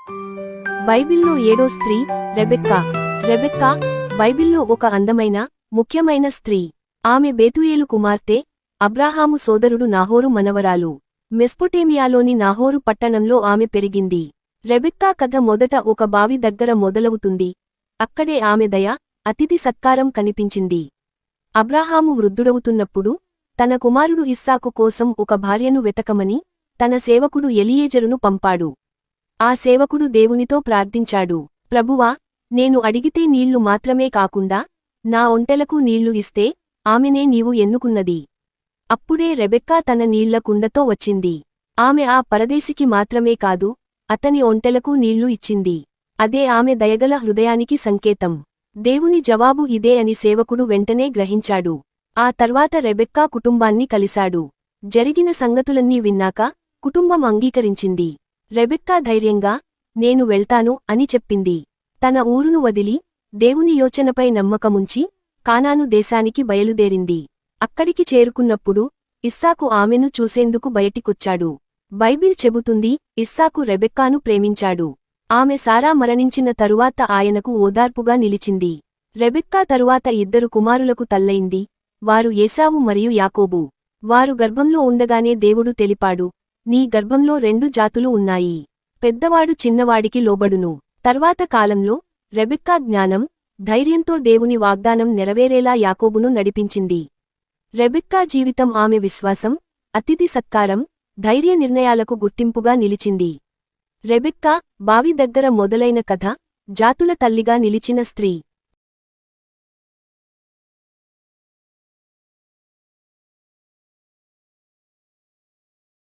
బైబిల్లో 7వ స్త్రీ రెబెక్కా. రెబెక్కా బైబిల్లో ఒక అందమైన, ముఖ్యమైన స్త్రీ. ఆమె బెతూయేలు కుమార్తె, అబ్రాహాము సోదరుడు నాహోరు మనవరాలు. మెస్పొటేమియాలోని నాహోరు పట్టణంలో ఆమె పెరిగింది. రెబెక్కా కథ మొదట ఒక బావి దగ్గర మొదలవుతుంది. అక్కడే ఆమె దయ, అతిథి సత్కారం కనిపించింది. అబ్రాహాము వృద్ధుడవుతున్నప్పుడు తన కుమారుడు ఇస్సాకు కోసం ఒక భార్యను వెతకమని తన సేవకుడు ఎలియేజరును పంపాడు. ఆ సేవకుడు దేవునితో ప్రార్థించాడు, ప్రభువా, నేను అడిగితే నీళ్లు మాత్రమే కాకుండా నా ఒంటెలకు నీళ్లు ఇస్తే ఆమెనే నీవు ఎన్నుకున్నది. అప్పుడే రెబెక్కా తన నీళ్ల కుండతో వచ్చింది. ఆమె ఆ పరదేశికి మాత్రమే కాదు, అతని ఒంటెలకు నీళ్లు ఇచ్చింది. అదే ఆమె దయగల హృదయానికి సంకేతం. దేవుని జవాబు ఇదే అని సేవకుడు వెంటనే గ్రహించాడు. ఆ తర్వాత రెబెక్కా కుటుంబాన్ని కలిశాడు. జరిగిన సంగతులన్నీ విన్నాక కుటుంబం అంగీకరించింది. రెబెక్కా ధైర్యంగా, నేను వెళ్తాను అని చెప్పింది. తన ఊరును వదిలి, దేవుని యోచనపై నమ్మకముంచి కానాను దేశానికి బయలుదేరింది. అక్కడికి చేరుకున్నప్పుడు ఇస్సాకు ఆమెను చూసేందుకు బయటికొచ్చాడు. బైబిల్ చెబుతుంది, ఇస్సాకు రెబెక్కాను ప్రేమించాడు. ఆమె సారా మరణించిన తరువాత ఆయనకు ఓదార్పుగా నిలిచింది. రెబెక్కా తరువాత 2 కుమారులకు తల్లయింది. వారు ఏశావు మరియు యాకోబు. వారు గర్భంలో ఉండగానే దేవుడు తెలిపాడు, నీ గర్భంలో 2 జాతులు ఉన్నాయి. పెద్దవాడు చిన్నవాడికి లోబడును. తర్వాత కాలంలో రెబెక్కా జ్ఞానం, ధైర్యంతో దేవుని వాగ్దానం నెరవేరేలా యాకోబును నడిపించింది. రెబెక్కా జీవితం ఆమె విశ్వాసం, అతిథి సత్కారం, ధైర్య నిర్ణయాలకు గుర్తింపుగా నిలిచింది. రెబెక్కా, బావి దగ్గర మొదలైన కథ, జాతుల తల్లిగా నిలిచిన స్త్రీ.